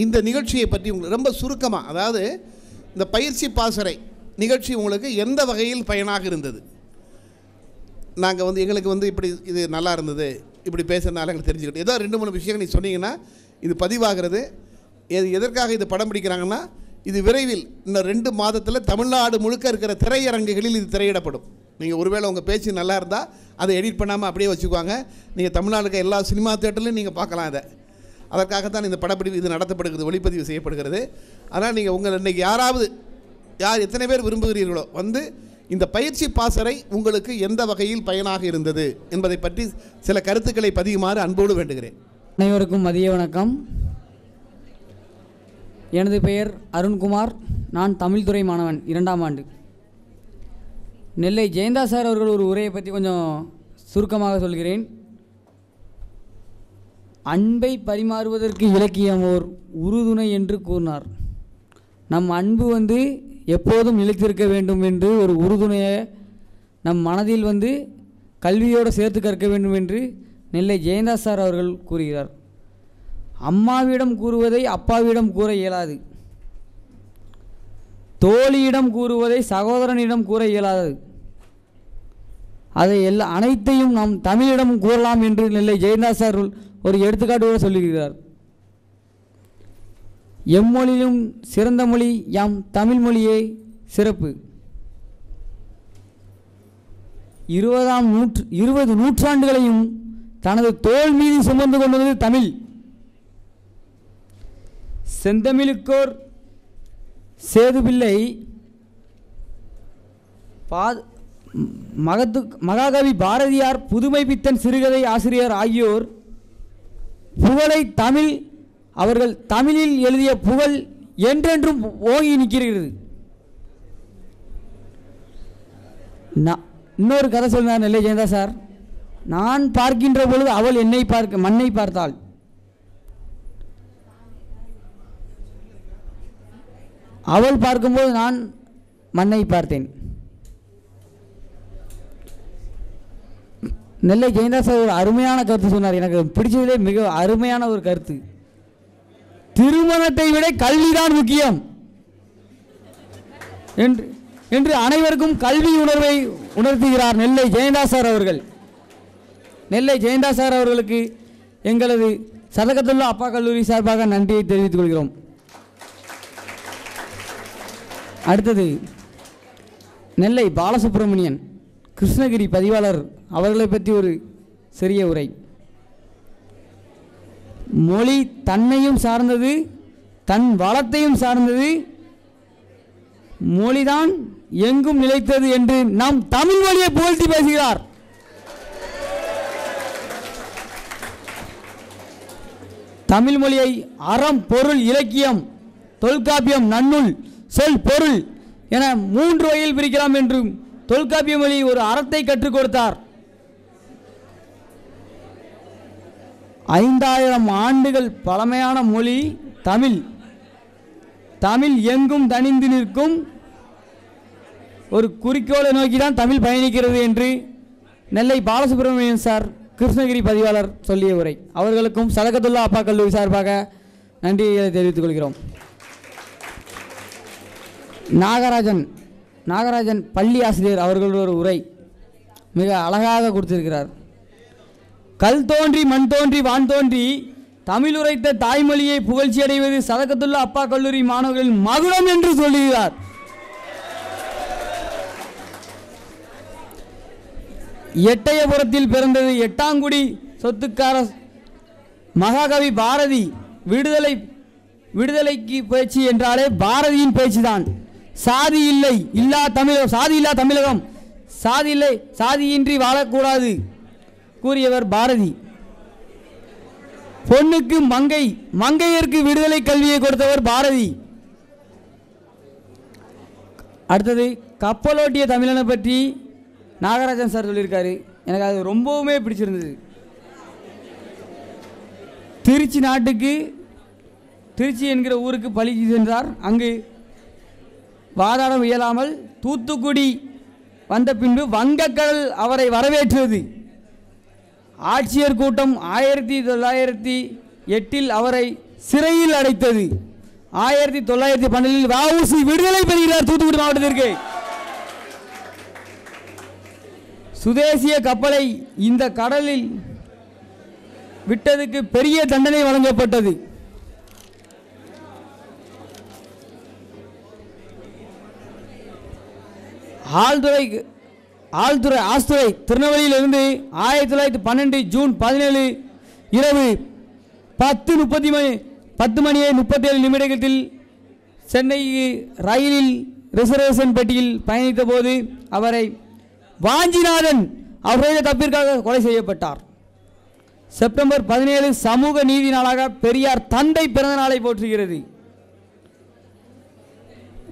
இந்த நிகழ்ச்சியை பற்றி உங்களுக்கு ரொம்ப சுருக்கமாக, அதாவது இந்த பயிற்சி பாசறை நிகழ்ச்சி உங்களுக்கு எந்த வகையில் பயனாக இருந்தது? நாங்கள் எங்களுக்கு இப்படி இது நல்லா இருந்தது, இப்படி பேசுறதுனால எங்களுக்கு தெரிஞ்சுக்கிட்டு ஏதோ 2-3 விஷயங்கள் நீ சொன்னீங்கன்னா இது பதிவாகிறது. எதற்காக இது படம் பிடிக்கிறாங்கன்னா, இது விரைவில் இன்னும் 2 மாதத்தில் தமிழ்நாடு முழுக்க இருக்கிற திரையரங்குகளில் இது திரையிடப்படும். நீங்கள் ஒருவேளை உங்கள் பேச்சு நல்லா இருந்தால் அதை எடிட் பண்ணாமல் அப்படியே வச்சுக்குவாங்க. நீங்கள் தமிழ்நாடுக்கு எல்லா சினிமா தியேட்டர்லையும் நீங்கள் பார்க்கலாம். அதற்காகத்தான் இந்த படப்பிடிப்பு இது நடத்தப்படுகிறது, ஒளிப்பதிவு செய்யப்படுகிறது. அதனால் நீங்கள் உங்கள் இன்றைக்கி யார் எத்தனை பேர் விரும்புகிறீர்களோ இந்த பயிற்சி பாசறை உங்களுக்கு எந்த வகையில் பயனாக இருந்தது என்பதை பற்றி சில கருத்துக்களை பதியுமாறு அன்போடு வேண்டுகிறேன். அனைவருக்கும் மதிய வணக்கம். எனது பெயர் அருண்குமார். நான் தமிழ் துறை மாணவன், 2ஆம் ஆண்டு. நெல்லை ஜெயந்தா சார் அவர்கள் ஒரு உரையை பற்றி கொஞ்சம் சுருக்கமாக சொல்கிறேன். அன்பை பரிமாறுவதற்கு இலக்கியம் ஓர் உறுதுணை என்று கூறினார். நம் அன்பு எப்போதும் நிலைத்திருக்க வேண்டும் என்று ஒரு உறுதுணையை நம் மனதில் கல்வியோடு சேர்த்து கற்க வேண்டும் என்று நெல்லை ஜெயந்தா சார் அவர்கள் கூறுகிறார். அம்மாவிடம் கூறுவதை அப்பாவிடம் கூற இயலாது, தோழியிடம் கூறுவதை சகோதரனிடம் கூற இயலாது, அதை அனைத்தையும் நாம் தமிழிடம் கூறலாம் என்று நெல்லை ஜெயந்தா சார் ஒரு எடுத்துக்காட்டோடு சொல்லுகிறார். எம்மொழியிலும் சிறந்த மொழி யாம் தமிழ் மொழியே சிறப்பு. 20 நூற்றாண்டுகளையும் தனது தோள் மீது சுமந்து கொண்டது தமிழ். செந்தமிழுக்கோர் சேதுபிள்ளை, மகாகவி பாரதியார், புதுமை பித்தன் சிறுகதை ஆசிரியர் ஆகியோர் புகழை அவர்கள் தமிழில் எழுதிய புகழ் என்றென்றும் ஓங்கி நிற்கிறது. இன்னொரு கதை சொன்னார் நெல்லை ஜெயந்தா சார். நான் பார்க்கின்ற பொழுது அவள் மண்ணை பார்த்தாள். அவள் பார்க்கும்போது நான் மண்ணை பார்த்தேன். நெல்லை ஜெயந்தா சார் ஒரு அருமையான கருத்து சொன்னார். எனக்கு பிடிச்சதிலே மிக அருமையான ஒரு கருத்து. திருமணத்தை விட கல்விதான் முக்கியம் என்று அனைவருக்கும் கல்வி உணர்வை உணர்த்துகிறார் நெல்லை ஜெயந்தா சார் அவர்கள். நெல்லை ஜெயந்தா சார் அவர்களுக்கு எங்களது சதகத்துல்லா அப்பா கல்லூரி சார்பாக நன்றியை தெரிவித்துக் கொள்கிறோம். அடுத்தது நெல்லை பாலசுப்ரமணியன், கிருஷ்ணகிரி பதிவாளர் அவர்களை பற்றி ஒரு சிறிய உரை. மொழி தன்னையும் சார்ந்தது, தன் வளத்தையும் சார்ந்தது, மொழிதான் எங்கும் நிலைத்தது என்று நாம் தமிழ் மொழியை புகழ்த்தி பேசுகிறார். தமிழ் மொழியை அறம், பொருள், இலக்கியம், தொல்காப்பியம், நன்னூல், சொல், பொருள் என 3 வகையில் பிரிக்கலாம் என்றும் தொல்காப்பிய மொழி ஒரு அறத்தை கற்றுக் கொடுத்தார். 5000 ஆண்டுகள் பழமையான மொழி தமிழ். தமிழ் எங்கும் தனிந்து நிற்கும் ஒரு குறிக்கோளை நோக்கி தான் தமிழ் பயணிக்கிறது என்று நெல்லை பாலசுப்ரமணியன் சார், கிருஷ்ணகிரி பதிவாளர் சொல்லிய உரை. அவர்களுக்கும் சதகத்துல்லா அப்பா கல்லூரி சார்பாக நன்றியை தெரிவித்துக் கொள்கிறோம். நாகராஜன் பள்ளி ஆசிரியர் அவர்கள் ஒரு உரை மிக அழகாக கொடுத்திருக்கிறார். கல் தோன்றி மண் தோன்றி வான் தோன்றி தமிழ் உரைத்த தாய்மொழியை புகழ்ச்சி அடைவது சதகத்துல்லா அப்பா கல்லூரி மாணவர்களின் மகுடம் என்று சொல்லுகிறார். எட்டயபுரத்தில் பிறந்தது எட்டாங்குடி சொத்துக்கார மகாகவி பாரதி. விடுதலைக்கு பேச்சு என்றாலே பாரதியின் பேச்சுதான். சாதி இல்லா தமிழகம், சாதியின்றி வாழக்கூடாது கூறியவர் பாரதி. பொண்ணுக்கு மங்கையருக்கு விடுதலை கல்வியை கொடுத்தவர் பாரதி. அடுத்தது கப்பலோட்டிய தமிழனை பற்றி நாகராஜன் சார் சொல்லியிருக்காரு. எனக்கு அது ரொம்பவுமே பிடிச்சிருந்தது. திருச்சி என்கிற ஊருக்கு பள்ளிக்கு சென்றார். அங்கு வாதாட இயலாமல் தூத்துக்குடி வந்த பின்பு வங்கக்கடல் அவரை வரவேற்றது. ஆட்சியர் கூட்டம் 1908 அவரை சிறையில் அடைத்தது. 1912 வ.உ.சி. விடுதலை பெறுகிறார் தூத்துக்குடி மாவட்டத்திற்கு. சுதேசிய கப்பலை இந்த கடலில் விட்டதுக்கு பெரிய தண்டனை வழங்கப்பட்டது. ஆஸ்துறை திருநெல்வேலியிலிருந்து 1912 ஜூன் 17 இரவு 10:37 சென்னை ரயிலில் ரிசர்வேஷன் பெட்டியில் பயணித்த போது அவரை வாஞ்சிநாதன் அவருடைய தப்பிற்காக கொலை செய்யப்பட்டார். செப்டம்பர் 17 சமூக நீதி நாளாக பெரியார் தந்தை பிறந்த நாளை போற்றுகிறது.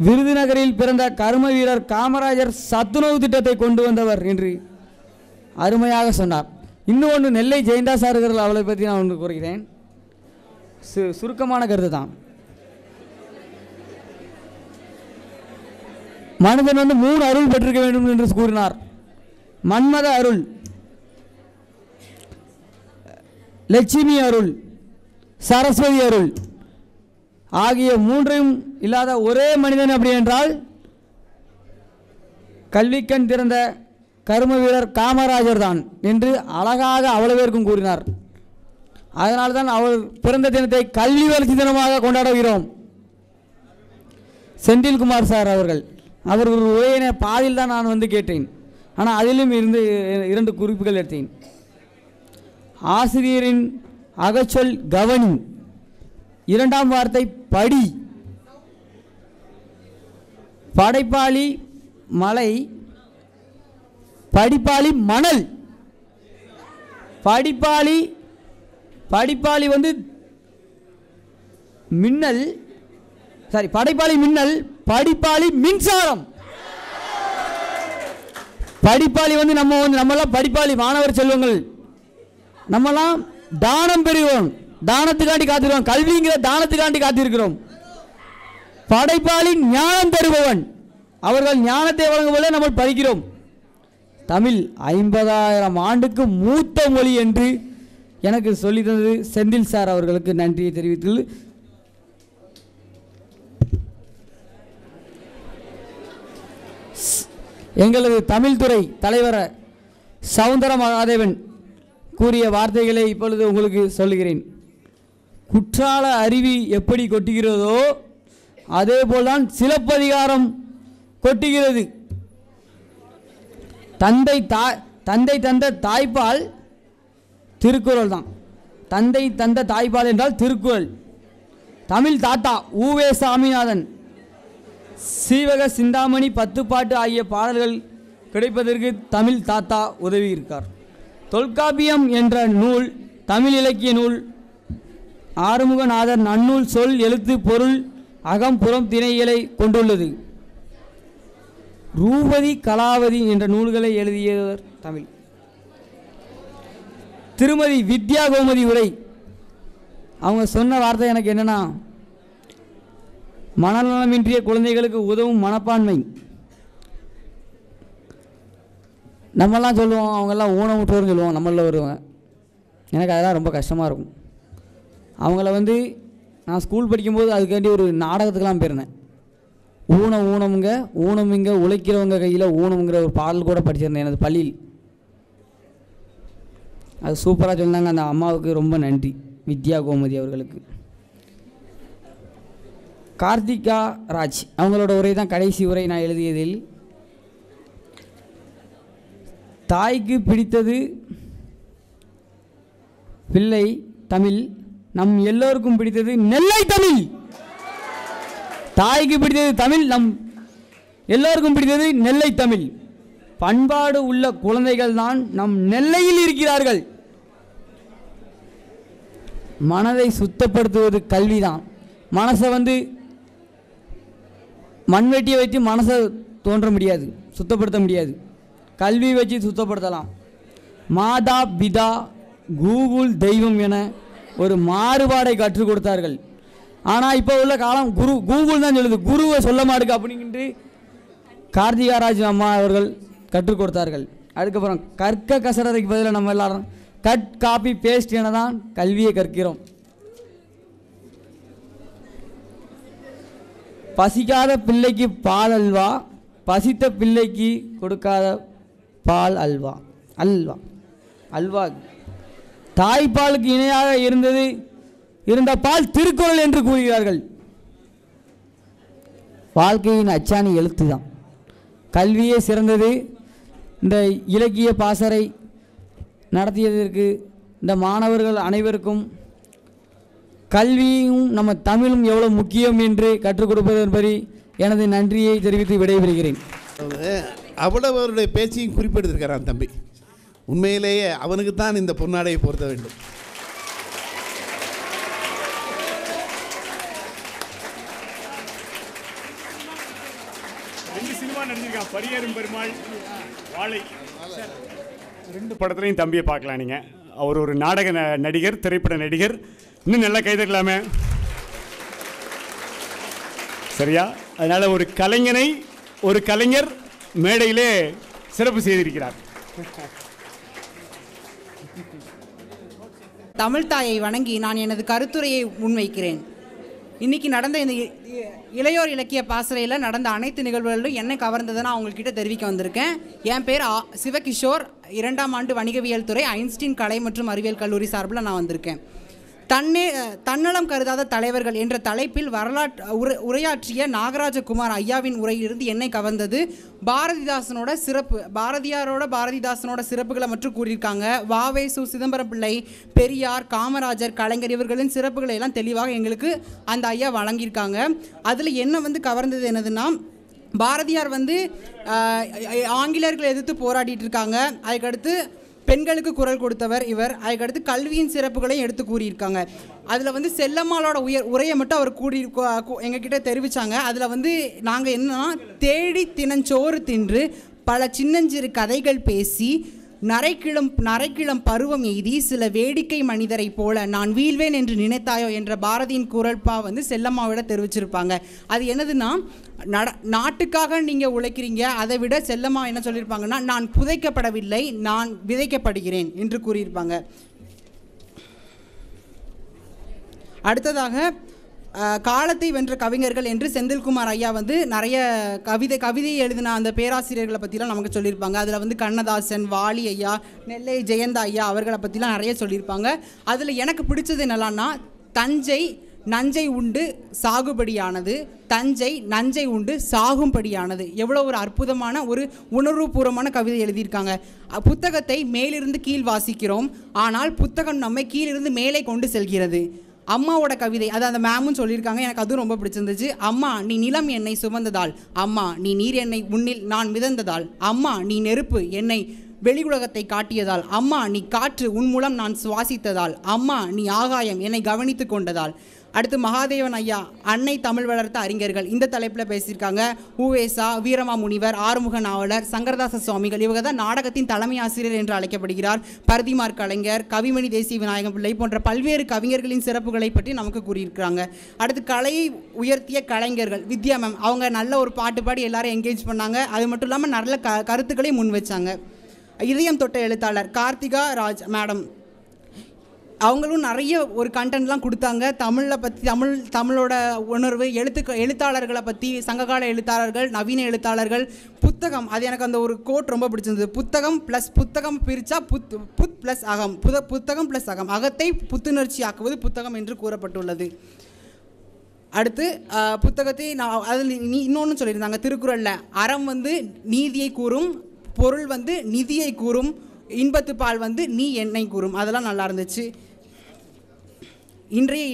விருதுநகரில் பிறந்த கர்ம வீரர் காமராஜர் சத்துணவு திட்டத்தை கொண்டு வந்தவர் என்று அருமையாக சொன்னார். இன்னும் ஒன்று நெல்லை ஜெயந்தாஸ் அவர்கள் அவளை பற்றி நான் ஒன்று கூறுகிறேன். சுருக்கமான கருத்து தான். மனிதன் 3 அருள் பெற்றிருக்க வேண்டும் என்று கூறினார். மன்மத அருள், லட்சுமி அருள், சரஸ்வதி அருள் ஆகிய 3ம் இல்லாத ஒரே மனிதன் அப்படி என்றால் கல்விக்கண் திறந்த கர்ம வீரர் காமராஜர் தான் என்று அழகாக அவ்வளவேற்கும் கூறினார். அதனால்தான் அவர் பிறந்த தினத்தை கல்வி வளர்ச்சி தினமாக கொண்டாடுகிறோம். செந்தில்குமார் சார் அவர்கள் ஒரு உரையினை பாதியில் தான் நான் கேட்டேன். ஆனால் அதிலும் இருந்து 2 குறிப்புகள் எடுத்தேன். ஆசிரியரின் அகச்சொல் கவனி, 2ஆம் வார்த்தை படி, படைப்பாளி மலை, படிப்பாளி மணல். படிப்பாளி மின்னல், படைப்பாளி மின்னல், படிப்பாளி மின்சாரம். படிப்பாளி நம்மெல்லாம் படிப்பாளி மாணவர் செல்வங்கள். நம்மெல்லாம் தானம் பெறுகிறோம், தானத்துக்காண்டி காத்திருக்கிறோம், கல்விங்கிற தானத்துக்காண்டி காத்திருக்கிறோம். படைப்பாளி ஞானம் தருபவன், அவர்கள் ஞானத்தை வழங்குவதை நம்ம படிக்கிறோம். தமிழ் 50,000 ஆண்டுக்கு மூத்த மொழி என்று எனக்கு சொல்லி தந்தது செந்தில் சார் அவர்களுக்கு நன்றியை தெரிவித்து எங்களது தமிழ் துறை தலைவர் சவுந்தர மகாதேவன் கூறிய வார்த்தைகளை இப்பொழுது உங்களுக்கு சொல்லுகிறேன். குற்றால அருவி எப்படி கொட்டுகிறதோ அதே போல்தான் சிலப்பதிகாரம் கொட்டுகிறது. தந்தை தந்த தாய்ப்பால் திருக்குறள் தான். தந்தை தந்த தாய்ப்பால் என்றால் திருக்குறள். தமிழ் தாத்தா உவே சாமிநாதன் சீவக சிந்தாமணி 10 பாட்டு ஆகிய பாடல்கள் கிடைப்பதற்கு தமிழ் தாத்தா உதவி இருக்கார். தொல்காப்பியம் என்ற நூல் தமிழ் இலக்கிய நூல். ஆறுமுகநாதர் நன்னூல் சொல் எழுத்து பொருள் அகம் புறம் திணைகளை கொண்டுள்ளது. ரூபதி கலாவதி என்ற நூல்களை எழுதியவர் தமிழ். திருமதி வித்யா கோமதி உரை அவங்க சொன்ன வார்த்தை எனக்கு என்னன்னா, மனநலமின்றிய குழந்தைகளுக்கு உதவும் மனப்பான்மை. நம்மெல்லாம் சொல்லுவோம், அவங்கெல்லாம் ஊனமுற்றோர்னு சொல்லுவோம், நம்மளில் வருவாங்க. எனக்கு அதெல்லாம் ரொம்ப கஷ்டமாக இருக்கும். அவங்கள நான் ஸ்கூல் படிக்கும்போது அதுக்காண்டி ஒரு நாடகத்துக்கெல்லாம் போயிருந்தேன். ஊனமுங்க உழைக்கிறவங்க கையில் ஊனமுங்கிற ஒரு பாடல் கூட படிச்சிருந்தேன் எனது பள்ளியில். அது சூப்பராக சொன்னாங்க. அந்த அம்மாவுக்கு ரொம்ப நன்றி, வித்யா கோமதி அவர்களுக்கு. கார்த்திகா ராஜ் அவங்களோட உரை தான் கடைசி உரை நான் எழுதியதில். தாய்க்கு பிடித்தது பிள்ளை தமிழ், நம் எல்லோருக்கும் பிடித்தது நெல்லை தமிழ். தாய்க்கு பிடித்தது தமிழ், நம் எல்லோருக்கும் பிடித்தது நெல்லை தமிழ். பண்பாடு உள்ள குழந்தைகள் தான் நம் நெல்லையில் இருக்கிறார்கள். மனதை சுத்தப்படுத்துவது கல்விதான். மனசை மண்வெட்டியை வச்சு மனசை தோன்ற முடியாது, சுத்தப்படுத்த முடியாது. கல்வி வச்சு சுத்தப்படுத்தலாம். மாதா பிதா கூகுள் தெய்வம் என ஒரு மாறுபாடை கற்றுக் கொடுத்தார்கள். ஆனால் இப்போ உள்ள காலம் கூகுள் தான் சொல்லுது, குருவை சொல்ல மாட்டுக்கு அப்படின்ட்டு கார்த்திகாராஜ் அம்மா அவர்கள் கற்றுக் கொடுத்தார்கள். அதுக்கப்புறம் கற்க கசறதுக்கு பதிலாக நம்ம எல்லாரும் கட் காப்பி பேஸ்ட் என தான் கல்வியை கற்கிறோம். பசிக்காத பிள்ளைக்கு பால் அல்வா, பசித்த பிள்ளைக்கு கொடுக்காத பால் அல்வா. அல்வா தாய்ப்பாலுக்கு இணையாக இருந்த பால் திருக்குறள் என்று கூறுகிறார்கள். வாழ்க்கையின் அச்சாணி எழுத்து தான். கல்வியே சிறந்தது. இந்த இலக்கிய பாசறை நடத்தியதற்கு இந்த மாணவர்கள் அனைவருக்கும் கல்வியும் நம்ம தமிழும் எவ்வளோ முக்கியம் என்று கற்றுக் கொடுப்பதன்படி எனது நன்றியை தெரிவித்து விடைபெறுகிறேன். அவ்வளவு அவருடைய பேச்சையும் குறிப்பிட்டிருக்கிறான் தம்பி. உண்மையிலேயே அவனுக்கு தான் இந்த பொன்னாடையை பொருத்த வேண்டும். பரியேறும் பெருமாள், வாழை, 2 படத்துலையும் தம்பியை பார்க்கலாம் நீங்கள். அவர் ஒரு நாடக நடிகர், திரைப்பட நடிகர். இன்னும் நல்லா கைதட்டலாமே, சரியா? அதனால் ஒரு கலைஞர் மேடையிலே சிறப்பு செய்திருக்கிறார். தமிழ்தாயை வணங்கி நான் எனது கருத்துரையை முன்வைக்கிறேன். இன்றைக்கி நடந்த இந்த இளையோர் இலக்கிய பாசறையில் நடந்த அனைத்து நிகழ்வுகளிலும் என்னை கவர்ந்ததை நான் அவங்கக்கிட்ட தெரிவிக்க வந்திருக்கேன். என் பேர் சிவகிஷோர். 2ஆம் ஆண்டு வணிகவியல் துறை, ஐன்ஸ்டீன் கலை மற்றும் அறிவியல் கல்லூரி சார்பில் நான் வந்திருக்கேன். தன்னலம் கருதாத தலைவர்கள் என்ற தலைப்பில் உரையாற்றிய நாகராஜகுமார் ஐயாவின் உரையிலிருந்து என்னை கவர்ந்தது பாரதிதாசனோட சிறப்புகளை மற்றும் கூறியிருக்காங்க. வ.வே.சு. சிதம்பரம் பிள்ளை, பெரியார், காமராஜர், கலைஞர் இவர்களின் சிறப்புகளை எல்லாம் தெளிவாக எங்களுக்கு அந்த ஐயா வழங்கியிருக்காங்க. அதில் என்ன கவர்ந்தது என்னதுன்னா, பாரதியார் ஆங்கிலேயர்களை எதிர்த்து போராடிட்டு இருக்காங்க. அதுக்கடுத்து பெண்களுக்கு குரல் கொடுத்தவர் இவர். அதுக்கடுத்து கல்வியின் சிறப்புகளையும் எடுத்து கூறியிருக்காங்க. அதில் செல்லம்மாளோட உரையை மட்டும் அவர் எங்ககிட்ட தெரிவித்தாங்க. அதில் நாங்கள் என்னன்னா, தேடி தினஞ்சோறு தின்று பல சின்னஞ்சிறு கதைகள் பேசி நரைக்கிளம் பருவம் எய்தி சில வேடிக்கை மனிதரை போல நான் வீழ்வேன் என்று நினைத்தாயோ என்ற பாரதியின் குரல்பா செல்லம்மாவிட தெரிவிச்சிருப்பாங்க. அது என்னதுன்னா, நாட்டுக்காக நீங்கள் உழைக்கிறீங்க, அதை விட செல்லம்மா என்ன சொல்லியிருப்பாங்கன்னா, நான் புதைக்கப்படவில்லை, நான் விதைக்கப்படுகிறேன் என்று கூறியிருப்பாங்க. அடுத்ததாக காலத்தை வென்ற கவிஞர்கள் என்று செந்தில்குமார் ஐயா நிறைய கவிதை எழுதின அந்த பேராசிரியர்களை பற்றிலாம் நமக்கு சொல்லியிருப்பாங்க. அதில் கண்ணதாசன், வாலி ஐயா, நெல்லை ஜெயந்தா ஐயா அவர்களை பற்றிலாம் நிறைய சொல்லியிருப்பாங்க. அதில் எனக்கு பிடிச்சது என்னெல்லாம்னா, தஞ்சை நஞ்சை உண்டு சாகுபடியானது, தஞ்சை நஞ்சை உண்டு சாகும்படியானது. எவ்வளோ ஒரு அற்புதமான ஒரு உணர்வுபூர்வமான கவிதை எழுதியிருக்காங்க. புத்தகத்தை மேலிருந்து கீழ் வாசிக்கிறோம், ஆனால் புத்தகம் நம்மை கீழிருந்து மேலே கொண்டு செல்கிறது. அம்மாவோட கவிதை, அது அந்த மேமும் சொல்லியிருக்காங்க. எனக்கு அதுவும் ரொம்ப பிடிச்சிருந்துச்சு. அம்மா நீ நிலம் என்னை சுமந்ததால், அம்மா நீ நீர் என்னை உன்னில் நான் மிதந்ததால், அம்மா நீ நெருப்பு என்னை வெளி உலகத்தை காட்டியதால், அம்மா நீ காற்று உன் மூலம் நான் சுவாசித்ததால், அம்மா நீ ஆகாயம் என்னை கவனித்து கொண்டதால். அடுத்து மகாதேவன் ஐயா, அன்னை தமிழ் வளர்த்த அறிஞர்கள், இந்த தலைப்பில் பேசியிருக்காங்க. உவேசா, வீரமாமுனிவர், ஆறுமுக நாவலர், சங்கரதாச சுவாமிகள் இவங்க தான் நாடகத்தின் தலைமை ஆசிரியர் என்று அழைக்கப்படுகிறார். பரதிமார் கலைஞர், கவிமணி தேசிய விநாயகம் பிள்ளை போன்ற பல்வேறு கவிஞர்களின் சிறப்புகளை பற்றி நமக்கு கூறியிருக்கிறாங்க. அடுத்து கலையை உயர்த்திய கலைஞர்கள், வித்யா மேம், அவங்க நல்ல ஒரு பாட்டு பாடி எல்லாரும் என்கேஜ் பண்ணாங்க. அது மட்டும் இல்லாமல் நல்ல கருத்துக்களை முன் வச்சாங்க. இதயம் தொட்ட எழுத்தாளர் கார்த்திகா ராஜ் மேடம், அவங்களும் நிறைய ஒரு கண்டென்ட்லாம் கொடுத்தாங்க. தமிழை பற்றி, தமிழோட உணர்வு, எழுத்தாளர்களை பற்றி, சங்ககால எழுத்தாளர்கள், நவீன எழுத்தாளர்கள், புத்தகம், அது எனக்கு அந்த ஒரு கோட் ரொம்ப பிடிச்சிருந்தது. புத்தகம் பிரித்தா புத் ப்ளஸ் அகம், புத்தகம் ப்ளஸ் அகம், அகத்தை புத்துணர்ச்சி ஆக்குவது புத்தகம் என்று கூறப்பட்டுள்ளது. அடுத்து புத்தகத்தை நான் அதில் இன்னொன்று சொல்லியிருந்தாங்க. திருக்குறளில் அறம் நீதியை கூறும், பொருள் நிதியை கூறும், இன்பத்து பால் நீ என்னை கூறும். அதெல்லாம் நல்லா இருந்துச்சு. இன்றைய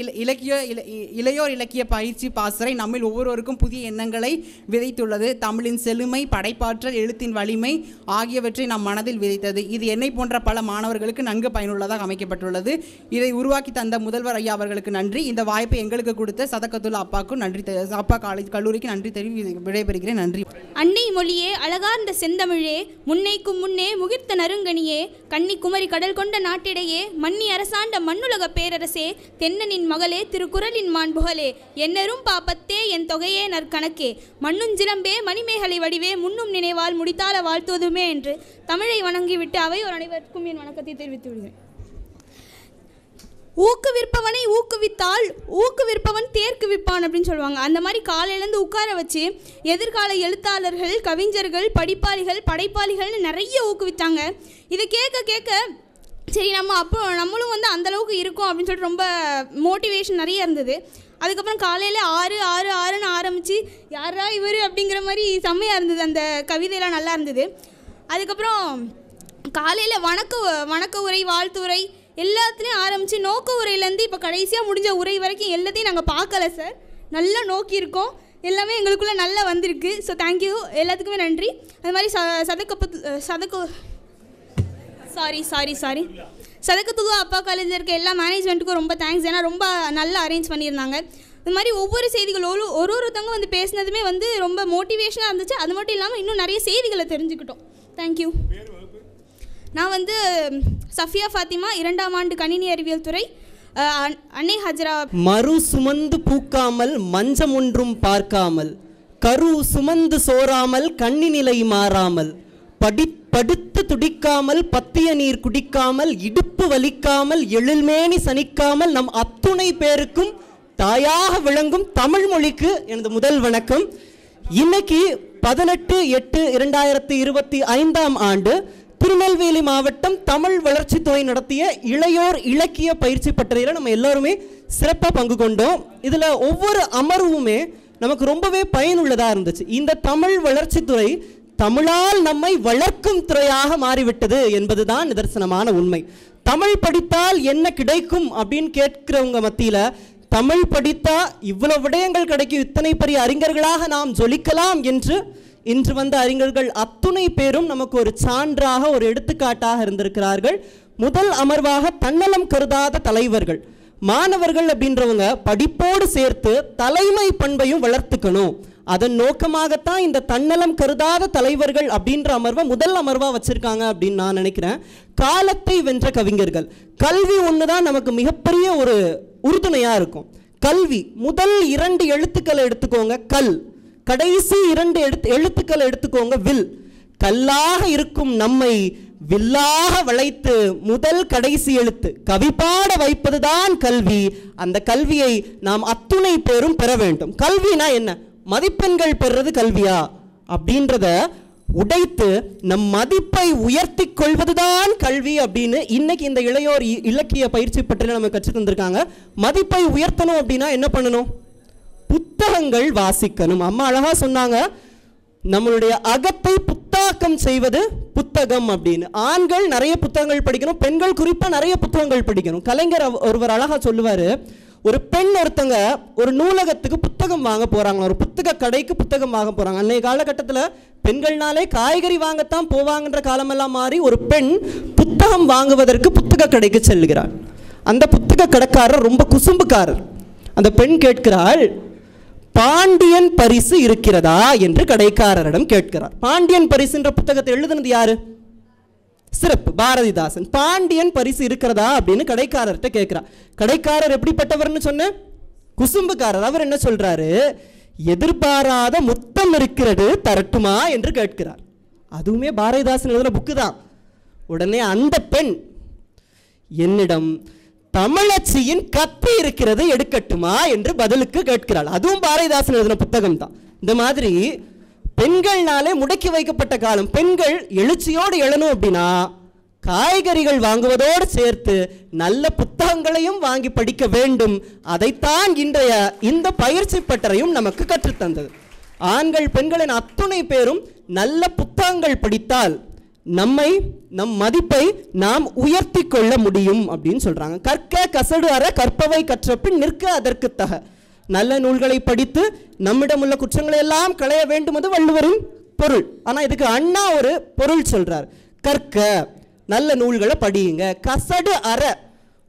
இளையோர் இலக்கிய பயிற்சி பாசறை நம்மில் ஒவ்வொருவருக்கும் புதிய எண்ணங்களை விதைத்துள்ளது. தமிழின் செழுமை, படைப்பாற்றல், எழுத்தின் வலிமை ஆகியவற்றை நம் மனதில் விதைத்தது. இது என்னை போன்ற பல மாணவர்களுக்கு நன்கு பயனுள்ளதாக அமைக்கப்பட்டுள்ளது. இதை உருவாக்கி தந்த முதல்வர் ஐயா அவர்களுக்கு நன்றி. இந்த வாய்ப்பை எங்களுக்கு கொடுத்த சதகத்துல்லா அப்பாவுக்கும் நன்றி, அப்பா கல்லூரிக்கு நன்றி தெரிவி விடைபெறுகிறேன். நன்றி. அன்னை மொழியே, அழகார்ந்த செந்தமிழே, முன்னைக்கும் முன்னே முகிர்த்த நறுங்கனியே, கன்னிக்குமரி கடல் கொண்ட நாட்டிடையே மன்னி அரசாண்ட மண்ணுலக பேரரசே, தென்னனின் மகளே, திருக்குறளின் மாண்புகளே, என்னரும் பாப்பத்தே என் தொகையே நற்கணக்கே, மண்ணுஞ்சிலம்பே மணிமேகலை வடிவே, முன்னும் நினைவால் முடித்தால வாழ்த்துவதுமே என்று தமிழை வணங்கிவிட்டு அவையோர் அனைவருக்கும் என் வணக்கத்தை தெரிவித்து விடுகிறேன். ஊக்குவிற்பவனை ஊக்குவித்தால் ஊக்குவிற்பவன் தேர்க்கு விற்பான் அப்படின்னு சொல்லுவாங்க. அந்த மாதிரி காலையிலேருந்து உட்கார வச்சு எதிர்கால எழுத்தாளர்கள், கவிஞர்கள், படிப்பாளிகள், படைப்பாளிகள்னு நிறைய ஊக்குவித்தாங்க. இதை கேட்க கேட்க சரி நம்மளும் வந்து அந்தளவுக்கு இருக்கும் அப்படின்னு சொல்லிட்டு ரொம்ப மோட்டிவேஷன் நிறைய இருந்தது. அதுக்கப்புறம் காலையில் 6 ஆரம்பித்து யாரா இவர் அப்படிங்கிற மாதிரி செம்மையாக இருந்தது. அந்த கவிதையெல்லாம் நல்லா இருந்தது. அதுக்கப்புறம் காலையில் வணக்க உரை, வாழ்த்து உரை எல்லாத்துலேயும் ஆரம்பித்து நோக்க உரையிலேருந்து இப்போ கடைசியாக முடிஞ்ச உரை வரைக்கும் எல்லாத்தையும் நாங்கள் பார்க்கல சார். நல்லா நோக்கியிருக்கோம். எல்லாமே எங்களுக்குள்ளே நல்லா வந்திருக்கு. ஸோ தேங்க்யூ, எல்லாத்துக்குமே நன்றி. அது மாதிரி சதக்கத்துவா அப்பா காலேஜில் இருக்க எல்லா மேனேஜ்மெண்ட்டுக்கும் ரொம்ப தேங்க்ஸ். ஏன்னா ரொம்ப நல்லா அரேஞ்ச் பண்ணியிருந்தாங்க. இது மாதிரி ஒவ்வொரு செய்திகளோடு ஒருத்தவங்க வந்து பேசினதுமே வந்து ரொம்ப மோட்டிவேஷனாக இருந்துச்சு. அது மட்டும் இல்லாமல் இன்னும் நிறைய செய்திகளை தெரிஞ்சுக்கிட்டோம். தேங்க்யூ. நான் வந்து சஃபியா ஃபாத்திமா, 2ஆம் ஆண்டு கணினி அறிவியல் துறை, அன்னை ஹஜரா. மறு சுமந்து பூக்காமல் மஞ்சம் ஒன்றும் பார்க்காமல், கரு சுமந்து சோறாமல் கண்ணி நிலை மாறாமல், படுத்து துடிக்காமல் பத்திய நீர் குடிக்காமல், இடுப்பு வலிக்காமல் எழில்மேனி சனிக்காமல், நம் அத்துணை பேருக்கும் தாயாக விளங்கும் தமிழ் மொழிக்கு எனது முதல் வணக்கம். இன்னைக்கு 18/8/2025 ஆண்டு திருநெல்வேலி மாவட்டம் தமிழ் வளர்ச்சித்துறை நடத்திய இளையோர் இலக்கிய பயிற்சி பட்டறையில் நம்ம எல்லாருமே சிறப்பாக பங்கு கொண்டோம். இதில் ஒவ்வொரு அமர்வுமே நமக்கு ரொம்பவே பயனுள்ளதாக இருந்துச்சு. இந்த தமிழ் வளர்ச்சித்துறை தமிழால் நம்மை வளர்க்கும் துறையாக மாறிவிட்டது என்பதுதான் நிதர்சனமான உண்மை. தமிழ் படித்தால் என்ன கிடைக்கும் அப்படின்னு கேட்கிறவங்க மத்தியில், தமிழ் படித்தா இவ்வளவு விடயங்கள் கிடைக்கும், இத்தனை பெரிய அறிஞர்களாக நாம் ஜொலிக்கலாம் என்று இன்று வந்த அறிஞர்கள் அத்துணை பேரும் நமக்கு ஒரு சான்றாக, ஒரு எடுத்துக்காட்டாக இருந்திருக்கிறார்கள். முதல் அமர்வாக தன்னலம் கருதாத தலைவர்கள், மாணவர்கள் அப்படின்றவங்க படிப்போடு சேர்த்து தலைமை பண்பையும் வளர்த்துக்கணும். அதன் நோக்கமாகத்தான் இந்த தன்னலம் கருதாத தலைவர்கள் அப்படின்ற அமர்வை முதல் அமர்வாக வச்சிருக்காங்க அப்படின்னு நான் நினைக்கிறேன். காலத்தை வென்ற கவிஞர்கள், கல்வி ஒன்று தான் நமக்கு மிகப்பெரிய ஒரு உறுதுணையாக இருக்கும். கல்வி முதல் 2 எழுத்துக்களை எடுத்துக்கோங்க கல், கடைசி 2 எழுத்துக்களை எடுத்துக்கோங்க வில். கல்லாக இருக்கும் நம்மை வில்லாக வளைத்து முதல் கடைசி எழுத்து கவிப்பாட வைப்பதுதான் கல்வி. அந்த கல்வியை நாம் அத்துணை பேரும் பெற வேண்டும். கல்வினா என்ன? மதிப்பெண்கள் பெறுறது கல்வியா அப்படின்றத உடைத்து நம் மதிப்பை உயர்த்தி கொள்வதுதான் கல்வி அப்படின்னு இன்னைக்கு இந்த இளையோர் இலக்கிய பயிற்சி பற்றி நமக்கு கற்று தந்திருக்காங்க. மதிப்பை உயர்த்தணும் அப்படின்னா என்ன பண்ணணும்? புத்தகங்கள் வாசிக்கணும். அம்மா அழகா சொன்னாங்க, நம்மளுடைய அகத்தை புத்தாக்கம் செய்வது புத்தகம் அப்படின்னு. ஆண்கள் நிறைய புத்தகங்கள் படிக்கணும், பெண்கள் குறிப்பாக நிறைய புத்தகங்கள் படிக்கணும். கலைஞர் ஒருவர் அழகா சொல்லுவார், ஒரு பெண் ஒருத்தங்க ஒரு நூலகத்துக்கு புத்தகம் வாங்க போகிறாங்க, ஒரு புத்தக கடைக்கு புத்தகம் வாங்க போகிறாங்க. அன்றைய காலகட்டத்தில் பெண்கள்னாலே காய்கறி வாங்கத்தான் போவாங்கன்ற காலமெல்லாம் மாறி ஒரு பெண் புத்தகம் வாங்குவதற்கு புத்தக கடைக்கு செல்கிறாள். அந்த புத்தக கடைக்காரர் ரொம்ப குசும்புக்காரர். அந்த பெண் கேட்கிறாள், பாண்டியன் பரிசு இருக்கிறதா என்று கடைக்காரரிடம் கேட்கிறார். பாண்டியன் பரிசுன்ற புத்தகத்தை எழுதுனது யாரு? சிறப்பு, பாரதிதாசன். பாண்டியன் பரிசு இருக்கிறதா அப்படின்னு கடைக்காரர்கிட்ட கேட்கிறார். கடைக்காரர் எப்படிப்பட்டவர்னு சொன்ன? குசும்புக்காரர். அவர் என்ன சொல்றாரு? எதிர்பாராத முத்தம் இருக்கிறது தரட்டுமா என்று கேட்கிறார். அதுவுமே பாரதிதாசன் எழுதின புக்கு தான். உடனே அந்த பெண் என்னிடம் தமிழச்சியின் கத்தி இருக்கிறது எடுக்கட்டுமா என்று பதிலுக்கு கேட்கிறாள். அதுவும் பாரதிதாசன் எழுதின புத்தகம் தான். இந்த மாதிரி பெண்கள்னாலே முடக்கி வைக்கப்பட்ட காலம். பெண்கள் எழுச்சியோடு எழணும் அப்படின்னா காய்கறிகள் வாங்குவதோடு சேர்த்து நல்ல புத்தகங்களையும் வாங்கி படிக்க வேண்டும். அதைத்தான் இன்றைய இந்த பயிற்சி பட்டறையும் நமக்கு கற்றுத்தந்தது. ஆண்கள் பெண்களின் அத்துணை பேரும் நல்ல புத்தகங்கள் படித்தால் நம்மை, நம் மதிப்பை நாம் உயர்த்தி கொள்ள முடியும் அப்படின்னு சொல்றாங்க. கற்க கசடு அற கற்பவை கற்றபின் நிற்க அதற்கு தக. நல்ல நூல்களை படித்து நம்மிடம் உள்ள குற்றங்களை எல்லாம் களைய வேண்டும், அது வள்ளுவரின் பொருள். ஆனால் இதுக்கு அண்ணா ஒரு பொருள் சொல்றார். கற்க, நல்ல நூல்களை படியுங்க. கசடு அற,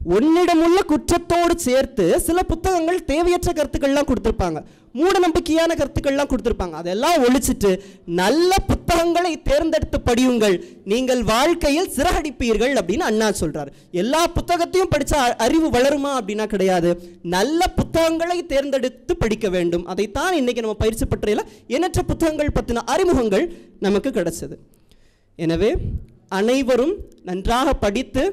உன்னிடமுள்ள குற்றத்தோடு சேர்த்து சில புத்தகங்கள் தேவையற்ற கருத்துக்கள்லாம் கொடுத்துருப்பாங்க, மூட நம்பிக்கையான கருத்துக்கள்லாம் கொடுத்துருப்பாங்க. அதெல்லாம் ஒழிச்சிட்டு நல்ல புத்தகங்களை தேர்ந்தெடுத்து படியுங்கள், நீங்கள் வாழ்க்கையில் சிறகடிப்பீர்கள் அப்படின்னு அண்ணா சொல்றாரு. எல்லா புத்தகத்தையும் படித்தா அறிவு வளருமா அப்படின்னா கிடையாது. நல்ல புத்தகங்களை தேர்ந்தெடுத்து படிக்க வேண்டும். அதைத்தான் இன்னைக்கு நம்ம பயிற்சி பட்டறையில் எண்ணற்ற புத்தகங்கள் பற்றின அறிமுகங்கள் நமக்கு கிடைச்சது. எனவே அனைவரும் நன்றாக படித்து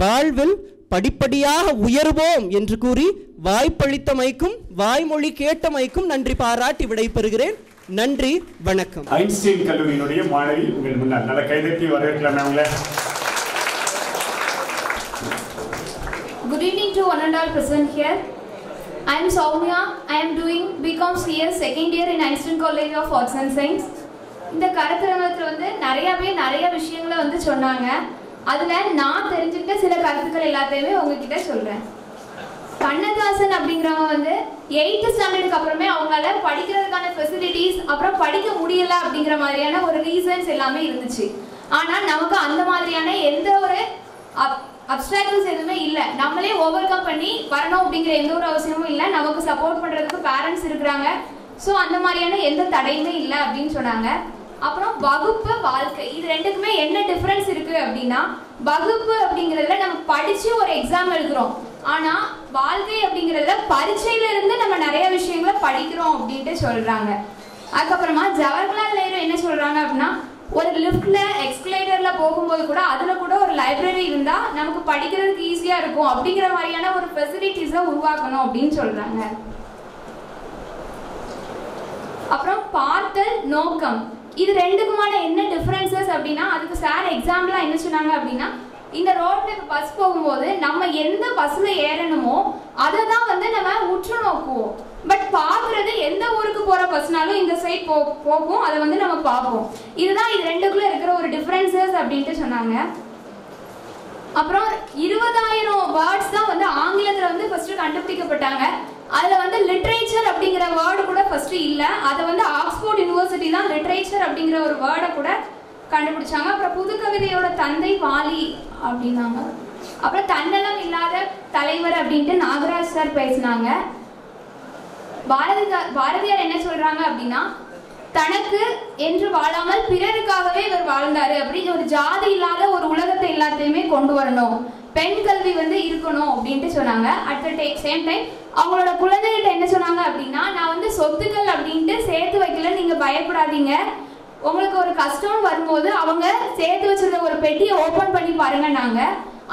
வாழ்வில் படிப்படியாக உயர்வோம் என்று கூறி வாய்ப்பளித்தமைக்கும் வாய்மொழி கேட்டமைக்கும் நன்றி பாராட்டி விடைபெறுகிறேன். நன்றி, வணக்கம். ஐன்ஸ்டீன் கல்லூரியினுடைய மாணவி உங்கள் முன்னால் நல்ல கைதட்டி வரவேற்கலாம் அவங்கள. Good evening to one and all present here. I am Soumya. I am doing BCom CS second year in Einstein College of Arts and Science. இந்த கருத்தரங்கத்தில் வந்து நிறைய விஷயங்களை வந்து சொன்னாங்க. அதில் நான் தெரிஞ்சுக்கிட்ட சில கருத்துக்கள் எல்லாத்தையுமே உங்ககிட்ட சொல்கிறேன். கண்ணதாசன் அப்படிங்கிறவங்க வந்து 8th ஸ்டாண்டர்டுக்கு அப்புறமே அவங்களால படிக்கிறதுக்கான ஃபெசிலிட்டிஸ் அப்புறம் படிக்க முடியல அப்படிங்கிற மாதிரியான ஒரு ரீசன்ஸ் எல்லாமே இருந்துச்சு. ஆனால் நமக்கு அந்த மாதிரியான எந்த ஒரு அப்ஸ்ட்ராக்டிவ்ஸ் எதுவுமே இல்லை. நம்மளே ஓவர் கம் பண்ணி வரணும் அப்படிங்கிற எந்த ஒரு அவசியமும் இல்லை. நமக்கு சப்போர்ட் பண்ணுறதுக்கு பேரண்ட்ஸ் இருக்கிறாங்க. ஸோ அந்த மாதிரியான எந்த தடையுமே இல்லை அப்படின்னு சொன்னாங்க. அப்புறம் வகுப்பு வாழ்க்கை இது ரெண்டுக்குமே என்ன டிஃபரன்ஸ் இருக்கு அப்படின்னா, வகுப்பு அப்படிங்கிறதுல நம்ம படிச்சு ஒரு எக்ஸாம் எழுதுறோம். ஆனா வாழ்க்கை அப்படிங்கிறதுல பரீட்சையில இருந்து நம்ம நிறைய விஷயங்களை படிக்கிறோம் அப்படின்ட்டு சொல்றாங்க. அதுக்கப்புறமா ஜவஹர்லால் நேரு என்ன சொல்றாங்க அப்படின்னா, ஒரு லிஃப்ட்ல எக்ஸ்கலேட்டர்ல போகும்போது கூட அதுல கூட ஒரு லைப்ரரி இருந்தா நமக்கு படிக்கிறதுக்கு ஈஸியா இருக்கும் அப்படிங்கிற மாதிரியான ஒரு ஃபெசிலிட்டிஸை உருவாக்கணும் அப்படின்னு சொல்றாங்க. அப்புறம் பார்த்தல், நோக்கம் இது ரெண்டுக்குமான என்ன டிஃபரன்சஸ் அப்படின்னா, அதுக்கு சார் எக்ஸாம்பிளா என்ன சொன்னாங்க அப்படின்னா, இந்த ரோட்ல பஸ் போகும்போது நம்ம எந்த பஸ்ல ஏறணுமோ அதை தான் வந்து நம்ம உற்று நோக்குவோம். பட் பார்க்கறது எந்த ஊருக்கு போற பஸ்னாலும் இந்த சைட் போகும், அதை வந்து நம்ம பார்ப்போம். இதுதான் இது ரெண்டுக்குள்ள இருக்கிற ஒரு டிஃபரன்சஸ் அப்படின்ட்டு சொன்னாங்க. அப்புறம் 20,000 வேர்ட்ஸ் தான் வந்து ஆங்கிலத்தில் வந்து ஃபர்ஸ்ட் கண்டுபிடிக்கப்பட்டாங்க. அதில் வந்து லிட்ரேச்சர் அப்படிங்கிற வேர்டு கூட ஃபர்ஸ்ட் இல்லை. அதை வந்து ஆக்ஸ்போர்ட் யூனிவர்சிட்டி தான் லிட்ரேச்சர் அப்படிங்கிற ஒரு வேர்டை கூட கண்டுபிடிச்சாங்க. அப்புறம் புது கவிதையோட தந்தை வாலி அப்படின்னாங்க. அப்புறம் தன்னலம் இல்லாத தலைவர் அப்படின்ட்டு நாகராஜ் சார் பேசினாங்க. பாரதியார் என்ன சொல்றாங்க அப்படின்னா, தனக்கு என்று வாழாமல் பிறருக்காகவே இவர் வாழ்ந்தாரு அப்படின்னு, ஒரு ஜாதி இல்லாத ஒரு உலகத்தை எல்லாத்தையுமே கொண்டு வரணும், பெண் கல்வி வந்து இருக்கணும் அப்படின்ட்டு சொன்னாங்க. அட் த சேம் டைம் அவங்களோட குழந்தைகிட்ட என்ன சொன்னாங்க அப்படின்னா, நான் வந்து சொத்துக்கள் அப்படின்ட்டு சேர்த்து வைக்கல, நீங்க பயப்படாதீங்க, உங்களுக்கு ஒரு கஷ்டம் வரும்போது அவங்க சேர்த்து வச்சிருந்த ஒரு பெட்டியை ஓபன் பண்ணி பாருங்க. நாங்க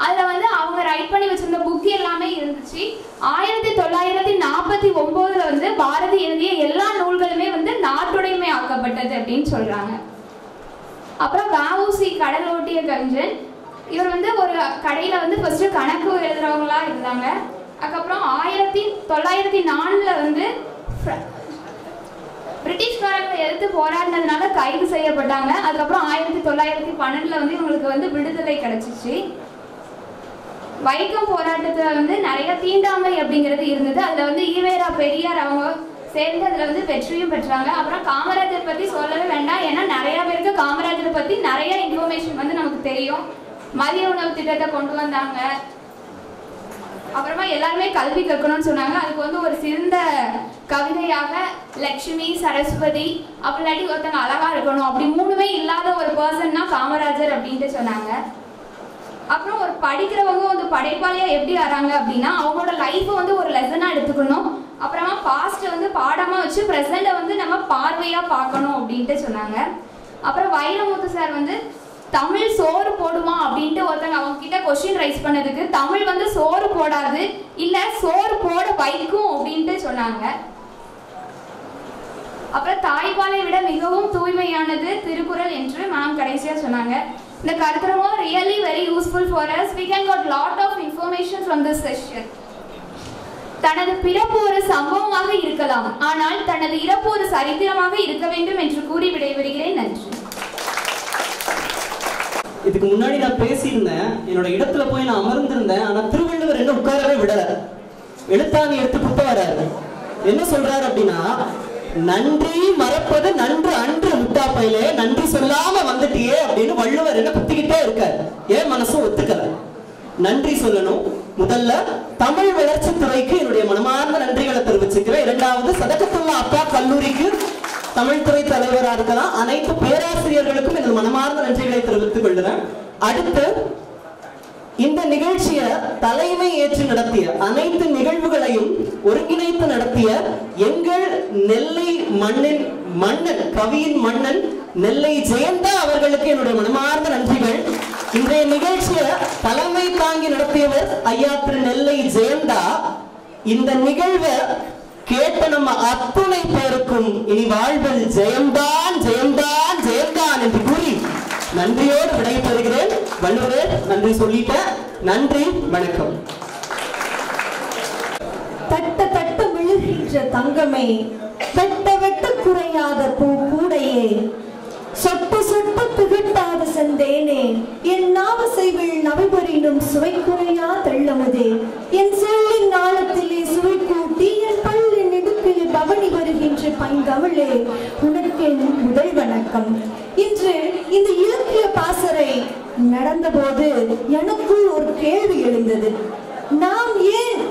அதில் வந்து அவங்க ரைட் பண்ணி வச்சிருந்த புக் எல்லாமே இருந்துச்சு. 1949 வந்து பாரதி எழுதிய எல்லா நூல்களுமே வந்து நாட்டுடைமை ஆக்கப்பட்டது அப்படின்னு சொல்றாங்க. அப்புறம் வ.உ.சி. கடல் ஓட்டிய கவிஞன், இவர் வந்து ஒரு கடையில வந்து ஃபர்ஸ்ட் கணக்கு எழுதுறவங்களா இருந்தாங்க. அதுக்கப்புறம் 1904 வந்து பிரிட்டிஷ்காரங்களை எதிர்த்து போராடினதுனால கைது செய்யப்பட்டாங்க. அதுக்கப்புறம் 1912 வந்து இவங்களுக்கு வந்து விடுதலை கிடைச்சிச்சு. வைக்கம் போராட்டத்தில் வந்து நிறைய தீண்டாமை அப்படிங்கிறது இருந்தது. அதில் வந்து ஈவேரா பெரியார் அவங்க சேர்ந்து அதில் வந்து வெற்றியும் பெற்றாங்க. அப்புறம் காமராஜர் பற்றி சொல்லவே வேண்டாம், ஏன்னா நிறைய பேருக்கு காமராஜரை பற்றி நிறைய இன்ஃபர்மேஷன் வந்து நமக்கு தெரியும். மதிய உணவு திட்டத்தை கொண்டு வந்தாங்க. அப்புறமா எல்லாருமே கல்வி கற்கணும்னு சொன்னாங்க. அதுக்கு வந்து ஒரு சிறந்த கவிதையாக லட்சுமி, சரஸ்வதி, அப்படிலாட்டி ஒருத்தங்க அழகா இருக்கணும், அப்படி மூணுமே இல்லாத ஒரு பர்சன்னா காமராஜர் அப்படின்ட்டு சொன்னாங்க. அப்புறம் ஒரு படிக்கிறவங்க வந்து படைப்பாளியா எப்படி ஆறாங்க அப்படின்னா, அவங்களோட லைஃப்பை வந்து ஒரு லெசனா எடுத்துக்கணும். அப்புறமா பாஸ்ட்டை வந்து பாடமா வச்சு ப்ரெசண்ட்டை வந்து நம்ம பார்வையா பார்க்கணும் அப்படின்ட்டு சொன்னாங்க. அப்புறம் வைரமுத்து சார் வந்து தமிழ் சோறு போடுமா அப்படின்ட்டு ஒருத்தங்க அவங்க கிட்ட கொஸ்டின் ரைஸ் பண்ணதுக்கு, தமிழ் வந்து சோறு போடாது, இல்ல சோறு போட வைக்கும் அப்படின்ட்டு சொன்னாங்க. அப்புறம் தாய்ப்பாலை விட மிகவும் தூய்மையானது திருக்குறள் என்று மேம் கடைசியா சொன்னாங்க. இந்த கருத்தரங்கம் really very useful for us. We can got lot of information from this session. தனது பிறப்பு ஒரு சம்பவமாக இருக்கலாம், ஆனால் தனது இறப்பு ஒரு சரித்திரமாக இருக்க வேண்டும் என்று கூறி விடைபெறுகிறேன். நன்றி. இதுக்கு முன்னாடி நான் பேசியிருந்தேன், என்னோட இடத்துல போய் நான் அமர்ந்திருந்தேன். ஆனா திருவள்ளுவர் என்ன உட்காரவே விடல, எழுத்தாணி எடுத்து குத்த வராரு. என்ன சொல்றாரு அப்படின்னா, நன்றி மறப்பது நன்று அன்று முட்டாப்பையிலே, நன்றி சொல்லாம வந்துட்டியே அப்படின்னு வள்ளுவர் என்ன குத்திக்கிட்டே இருக்காரு. ஏன் மனசு ஒத்துக்கல, நன்றி சொல்லணும். முதல்ல தமிழ் வளர்ச்சி துறைக்கு என்னுடைய மனமார்ந்த நன்றிகளை தெரிவிச்சுக்கிறேன். இரண்டாவது சதகத்துல்லா அப்பா கல்லூரிக்கு தமிழ் துறை தலைவராக இருக்கலாம் அனைத்து பேராசிரியர்களுக்கும் எனது மனமார்ந்த நன்றிகளை தெரிவித்துக் கொள்கிறேன். அடுத்து இந்த நிகழ்ச்சியை தலைமை ஏற்று நடத்திய, அனைத்து நிகழ்வுகளையும் ஒருங்கிணைத்து நடத்திய எங்கள் நெல்லை மன்னன், கவியின் மன்னன் நெல்லை ஜெயந்தா அவர்களுக்கு என்னுடைய மனமார்ந்த நன்றிகள். இன்றைய நிகழ்ச்சியை தலைமை தாங்கி நடத்தியவர் ஐயா திரு நெல்லை ஜெயந்தா. இந்த நிகழ்வை கேட்ட நம்ம அத்துணை பேருக்கும் இனி வாழ்வில் ஜெயம்தான் ஜெயம்தான் ஜெயம்தான் என்று கூறி நன்றியோடு விடைபெறுகிறேன். வள்ளுவரே, நன்றி சொல்லிட்டேன். நன்றி, வணக்கம். தட்ட தட்ட விழுகின்ற தங்கமே, வெட்ட வெட்ட குறையாத பூ கூடையே, சொட்டு சொட்டு திகட்டாத செந்தேனே, என் நாவசைவில் நவைபெறினும் சுவை குறையா தெள்ளமுதே, என் செல்லின் நாளத்திலே சுவை கூட்டி என் பல்லின் இடுக்கிலே பவனி வருகின்ற பைங்கமலே, உனக்கு என் முதல் வணக்கம். இன்று இந்த இலக்கிய பாசறை நடந்தபோது எனக்குள் ஒரு கேள்வி எழுந்தது. நாம் ஏன்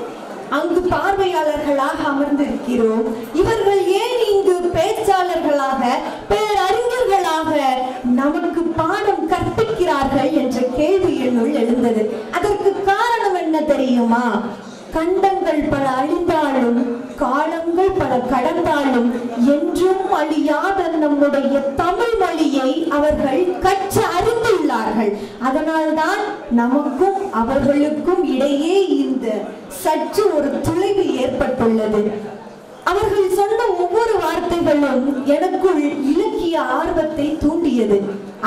அங்கு பார்வையாளர்களாக அமர்ந்திருக்கிறோம்? இவர்கள் ஏன் இங்கு பேச்சாளர்களாக, பேரறிஞர்களாக நமக்கு பாடம் கற்பிக்கிறார்கள் என்ற கேள்வி என்னுள் எழுந்தது. அதற்கு காரணம் என்ன தெரியுமா? கண்டங்கள் பல அழிந்தாலும், காலங்கள் பல கடந்தாலும் என்றும் அழியாத நம்முடைய தமிழ் மொழியை அவர்கள் கற்று அறிந்துள்ளார்கள். அதனால்தான் நமக்கும் அவர்களுக்கும் இடையே இந்த சற்று ஒரு துளைவு ஏற்பட்டுள்ளது. அவர்கள் சொன்ன ஒவ்வொரு வார்த்தைகளும் எனக்குள் இலக்கிய ஆர்வத்தை தூண்டியது.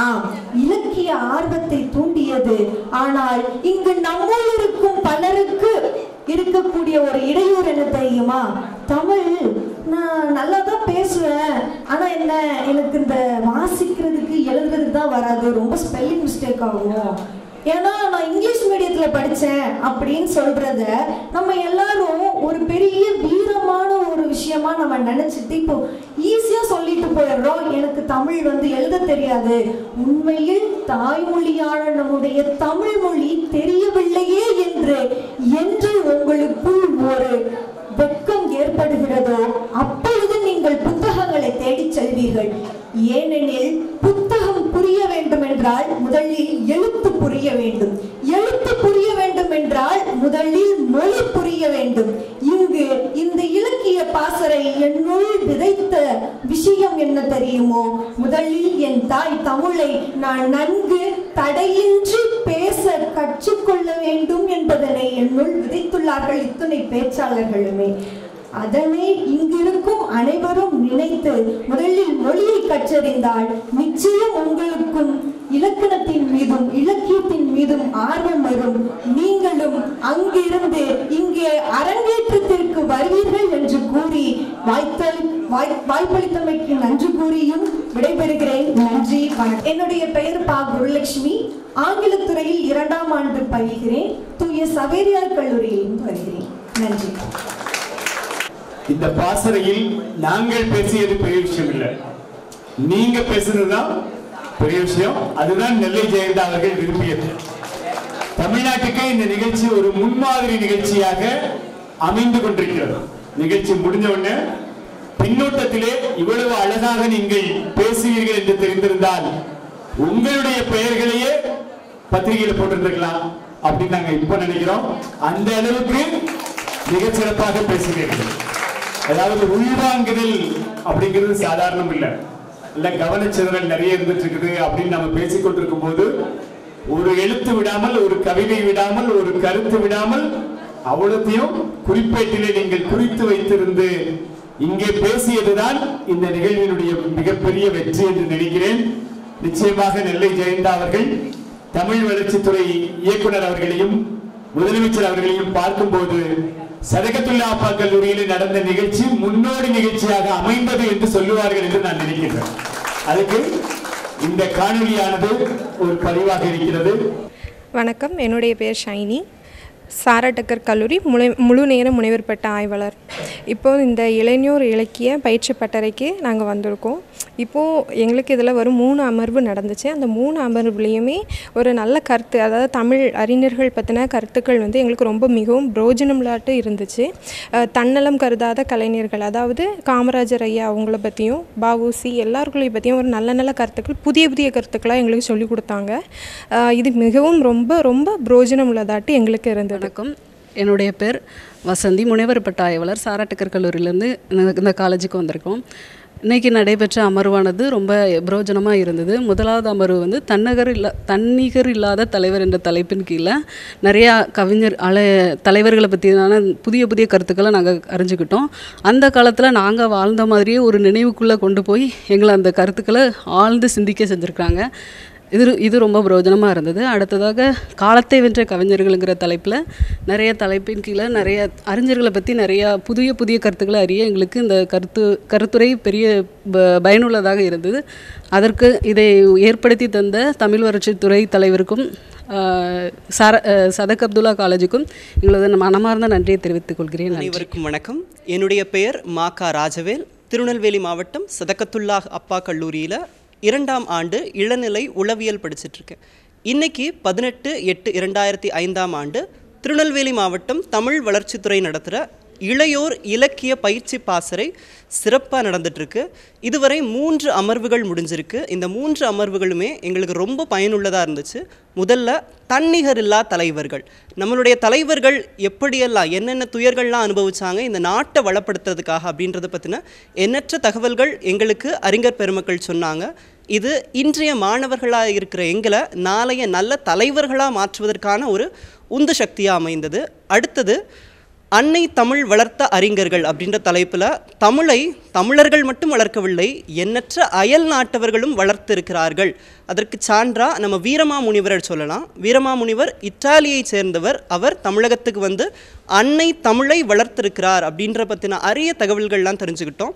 ஆம், இலக்கிய ஆர்வத்தை தூண்டியது. ஆனால் இங்கு நம்முள் இருக்கும் பலருக்கு இருக்கக்கூடிய ஒரு இடையூறு என்ன தெரியுமா? தமிழ் நான் நல்லா தான் பேசுவேன், ஆனா என்ன, எனக்கு இந்த வாசிக்கிறதுக்கு எழுதுறதுக்கு தான் வராது, ரொம்ப ஸ்பெல்லிங் மிஸ்டேக் ஆகும், ஏன்னா நான் இங்கிலீஷ் மீடியத்துல படித்தேன் அப்படின்னு சொல்றத நம்ம எல்லாரும் ஒரு பெரிய வீரமான ஒரு விஷயமா நம்ம நினைச்சிட்டு இப்போ ஈஸியா சொல்லிட்டு போயிடுறோம். எனக்கு தமிழ் எழுத தெரியாது. உண்மையில் தாய்மொழியான நம்முடைய தமிழ் மொழி தெரியவில்லையே என்று உங்களுக்குள் ஒரு வெட்கம் ஏற்படுகிறதோ அப்பொழுது நீங்கள் புத்தகங்களை தேடி செல்வீர்கள். ஏனெனில் புத்தகம் புரிய வேண்டும் என்றால் முதலில் எழுத்து புரிய வேண்டும். எழுத்து புரிய வேண்டும் என்றால் முதலில் மொழி புரிய வேண்டும். இங்கு இந்த இலக்கிய பாசறை என்னுள் விதைத்த விஷயம் என்ன தெரியுமோ? முதலில் என் தாய் தமிழை நான் நன்கு தடையின்றி பேச கற்றுக்கொள்ள வேண்டும் என்பதனை என்னுள் விதைத்துள்ளார்கள் இத்துணை பேச்சாளர்களுமே. அதனை இங்கிருக்கும் அனைவரும் நினைத்து முதலில் மொழியை கற்றறிந்தால் நிச்சயம் உங்களுக்கும் இலக்கணத்தின் மீதும் இலக்கியத்தின் மீதும் ஆர்வம் வரும். நீங்களும் அங்கிருந்து இங்கே அரங்கேற்றத்திற்கு வருவீர்கள் என்று கூறி வாய்ப்பளித்தமைக்கு நன்றி கூறியும் விடைபெறுகிறேன். நன்றி, வணக்கம். என்னுடைய பெயர் பா. குருலட்சுமி. ஆங்கிலத்துறையில் 2ஆம் ஆண்டு பயில்கிறேன். தூய சவேரியார் கல்லூரியில் வருகிறேன். நன்றி. இந்த பாசறையில் நாங்கள் பேசியது பெரிய விஷயம் இல்லை, நீங்க பேசுனதுதான் பெரிய விஷயம். அதுதான் நெல்லை ஜெயந்தா அவர்கள் விரும்பியது. தமிழ்நாட்டுக்கு இந்த நிகழ்ச்சி ஒரு முன்மாதிரி நிகழ்ச்சியாக அமைந்து கொண்டிருக்கிறது. நிகழ்ச்சி முடிஞ்ச உடனே பின்னோட்டத்திலே இவ்வளவு அழகாக நீங்கள் பேசுவீர்கள் என்று தெரிந்திருந்தால் உங்களுடைய பெயர்களையே பத்திரிகையில் போட்டிருந்திருக்கலாம் அப்படின்னு நாங்க இப்ப நினைக்கிறோம். அந்த அளவுக்கு மிகச் சிறப்பாக பேசுவீர்கள். அதாவது உள்வாங்குதல் அப்படிங்கிறது சாதாரணம் இல்லை, இல்ல கவனச்சிதறல் நிறைய இருந்துட்டு இருக்குது அப்படின்னு நம்ம பேசிக்கொண்டிருக்கும் போது ஒரு எழுத்து விடாமல், ஒரு கவிதை விடாமல், ஒரு கருத்து விடாமல் அவ்வளத்தையும் குறிப்பேட்டிலே நீங்கள் குறித்து வைத்திருந்து இங்கே பேசியதுதான் இந்த நிகழ்வினுடைய மிகப்பெரிய வெற்றி என்று நினைக்கிறேன். நிச்சயமாக நெல்லை ஜெயந்தா அவர்கள் தமிழ் வளர்ச்சித்துறை இயக்குனர் அவர்களையும் முதலமைச்சர் அவர்களையும் பார்க்கும்போது சதகத்துல்லா அப்பா கல்லூரியில் நடந்த நிகழ்ச்சி முன்னோடி நிகழ்ச்சியாக அமைந்தது என்று சொல்லுவார்கள் என்று நான் நினைக்கிறேன். அதுக்கு இந்த காணொலியானது ஒரு பதிவாக இருக்கிறது. வணக்கம், என்னுடைய பேர் ஷைனி. சாரா டக்கர் கல்லூரி முழு நேர முனைவர் பட்ட ஆய்வாளர். இப்போது இந்த இளைஞர் இலக்கிய பயிற்சி பட்டறைக்கு நாங்கள் வந்திருக்கோம். இப்போது எங்களுக்கு இதில் வரும் 3 அமர்வு நடந்துச்சு. அந்த 3 அமர்வுலேயுமே ஒரு நல்ல கருத்து, அதாவது தமிழ் அறிஞர்கள் பற்றின கருத்துக்கள் எங்களுக்கு ரொம்ப மிகவும் பிரோஜனம்லாட்டு இருந்துச்சு. தன்னலம் கருதாத கலைஞர்கள், அதாவது காமராஜர் ஐயா அவங்கள பற்றியும் வஉசி எல்லார்களையும் பற்றியும் ஒரு நல்ல நல்ல கருத்துக்கள், புதிய புதிய கருத்துக்களாக எங்களுக்கு சொல்லிக் கொடுத்தாங்க. இது மிகவும் ரொம்ப ரொம்ப பிரோஜனம் உள்ளதாட்டு எங்களுக்கு இருந்தது. வணக்கம், என்னுடைய பேர் வசந்தி, முனைவர் பட்ட ஆய்வாளர். சாரா டக்கர் கல்லூரியிலேருந்து இந்த காலேஜுக்கு வந்திருக்கோம். இன்றைக்கி நடைபெற்ற அமர்வானது ரொம்ப பிரயோஜனமாக இருந்தது. முதலாவது அமர்வு வந்து தன்னிகர் இல்லாத தலைவர் என்ற தலைப்பின் கீழே நிறையா தலைவர்களை பற்றியான புதிய புதிய கருத்துக்களை நாங்கள் அறிஞ்சுக்கிட்டோம். அந்த காலத்தில் நாங்கள் வாழ்ந்த மாதிரியே ஒரு நினைவுக்குள்ளே கொண்டு போய் எங்களை அந்த கருத்துக்களை ஆழ்ந்து சிந்திக்க செஞ்சுருக்காங்க. இது ரொம்ப பிரயோஜனமாக இருந்தது. அடுத்ததாக காலத்தை வென்ற கவிஞர்கள்ங்கிற தலைப்பில் நிறைய தலைப்பின் கீழே நிறைய அறிஞர்களை பற்றி நிறையா புதிய புதிய கருத்துக்களை அறிய எங்களுக்கு இந்த கருத்துரை பெரிய பயனுள்ளதாக இருந்தது. அதற்கு இதை ஏற்படுத்தி தந்த தமிழ் வளர்ச்சித்துறை தலைவருக்கும் சதக் அப்துல்லா காலேஜுக்கும் எங்களது மனமார்ந்த நன்றியை தெரிவித்துக் கொள்கிறேன். அனைவருக்கும் வணக்கம். என்னுடைய பெயர் மாகா ராஜவேல். திருநெல்வேலி மாவட்டம் சதகத்துல்லா அப்பா கல்லூரியில் 2ஆம் ஆண்டு இளநிலை உளவியல் படிச்சுட்ருக்கேன். இன்றைக்கி 18/8/2005 ஆண்டு திருநெல்வேலி மாவட்டம் தமிழ் வளர்ச்சித்துறை நடத்துகிற இளையோர் இலக்கிய பயிற்சி பாசறை சிறப்பாக நடந்துகிட்ருக்கு. இதுவரை 3 அமர்வுகள் முடிஞ்சிருக்கு. இந்த 3 அமர்வுகளுமே எங்களுக்கு ரொம்ப பயனுள்ளதாக இருந்துச்சு. முதல்ல தன்னிகர் இல்லா தலைவர்கள், நம்மளுடைய தலைவர்கள் எப்படியெல்லாம் என்னென்ன துயர்கள்லாம் அனுபவிச்சாங்க இந்த நாட்டை வளப்படுத்துறதுக்காக அப்படின்றத பற்றின எண்ணற்ற தகவல்கள் எங்களுக்கு அறிஞர் பெருமக்கள் சொன்னாங்க. இது இன்றைய மாணவர்களாக இருக்கிற எங்களை நாளைய நல்ல தலைவர்களாக மாற்றுவதற்கான ஒரு உந்து சக்தியாக அமைந்தது. அடுத்தது அன்னை தமிழ் வளர்த்த அறிஞர்கள் அப்படின்ற தலைப்பில் தமிழை தமிழர்கள் மட்டும் வளர்க்கவில்லை, எண்ணற்ற அயல் நாட்டவர்களும் வளர்த்திருக்கிறார்கள். அதற்கு சான்றா நம்ம வீரமாமுனிவரை சொல்லலாம். வீரமாமுனிவர் இத்தாலியை சேர்ந்தவர். அவர் தமிழகத்துக்கு வந்து அன்னை தமிழை வளர்த்திருக்கிறார் அப்படின்ற பற்றின அரிய தகவல்கள்லாம் தெரிஞ்சுக்கிட்டோம்.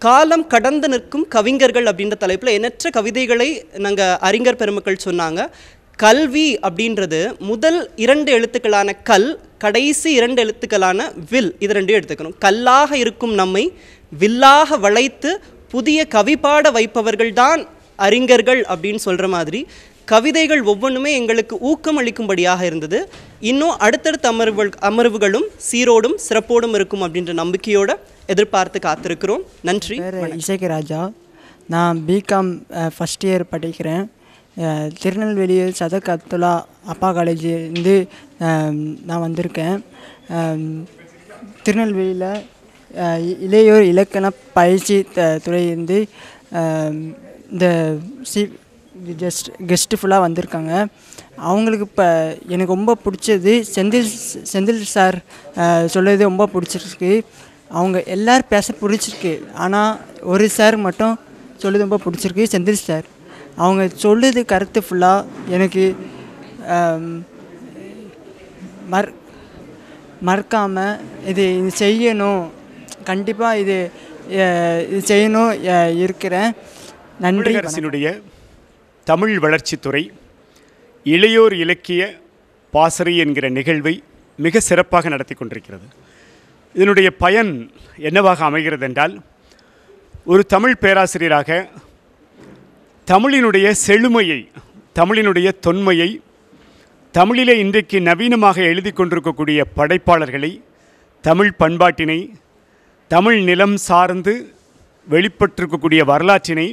காலம் கடந்து நிற்கும் கவிஞர்கள் அப்படின்ற தலைப்பில் எண்ணற்ற கவிதைகளை நாங்கள் அறிஞர் பெருமக்கள் சொன்னாங்க. கல்வி அப்படின்றது முதல் 2 எழுத்துக்களான கல், கடைசி 2 எழுத்துக்களான வில், இது 2 எடுத்துக்கணும். கல்லாக இருக்கும் நம்மை வில்லாக வளைத்து புதிய கவிப்பாட வைப்பவர்கள்தான் அறிஞர்கள் அப்படின்னு சொல்கிற மாதிரி கவிதைகள் ஒவ்வொன்றுமே எங்களுக்கு ஊக்கம் அளிக்கும்படியாக இருந்தது. இன்னும் அடுத்தடுத்த அமர்வுகளும் சீரோடும் சிறப்போடும் இருக்கும் அப்படின்ற நம்பிக்கையோடு எதிர்பார்த்து காத்திருக்கிறோம். நன்றி. இசைக்கு ராஜா. நான் பிகாம் ஃபஸ்ட் இயர் படிக்கிறேன். திருநெல்வேலியில் சதக் அப்துல்லா அப்பா காலேஜிலேருந்து நான் வந்திருக்கேன். திருநெல்வேலியில் இளையோர் இலக்கண பயிற்சி துறையிலேருந்து இந்த கெஸ்ட்டு ஃபுல்லாக வந்திருக்காங்க. அவங்களுக்கு இப்போ எனக்கு ரொம்ப பிடிச்சது செந்தில் சார் சொல்லுறது ரொம்ப பிடிச்சிருக்கு. அவங்க எல்லோரும் பேச பிடிச்சிருக்கு. ஆனால் ஒரு சார் மட்டும் சொல்லுறது ரொம்ப பிடிச்சிருக்கு, செந்தில் சார். அவங்க சொல்லுறது கருத்து ஃபுல்லாக எனக்கு மறக்காமல் இது செய்யணும், கண்டிப்பாக இது செய்யணும் இருக்கிறேன். நன்றி. அரசினுடைய தமிழ் வளர்ச்சித்துறை இளையோர் இலக்கிய பாசறை என்கிற நிகழ்வை மிக சிறப்பாக நடத்தி கொண்டிருக்கிறது. இதனுடைய பயன் என்னவாக அமைகிறது என்றால், ஒரு தமிழ் பேராசிரியராக தமிழினுடைய செழுமையை, தமிழினுடைய தொன்மையை, தமிழிலே இன்றைக்கு நவீனமாக எழுதி கொண்டிருக்கக்கூடிய படைப்பாளர்களை, தமிழ் பண்பாட்டினை, தமிழ் நிலம் சார்ந்து வெளிப்பட்டிருக்கக்கூடிய வரலாற்றினை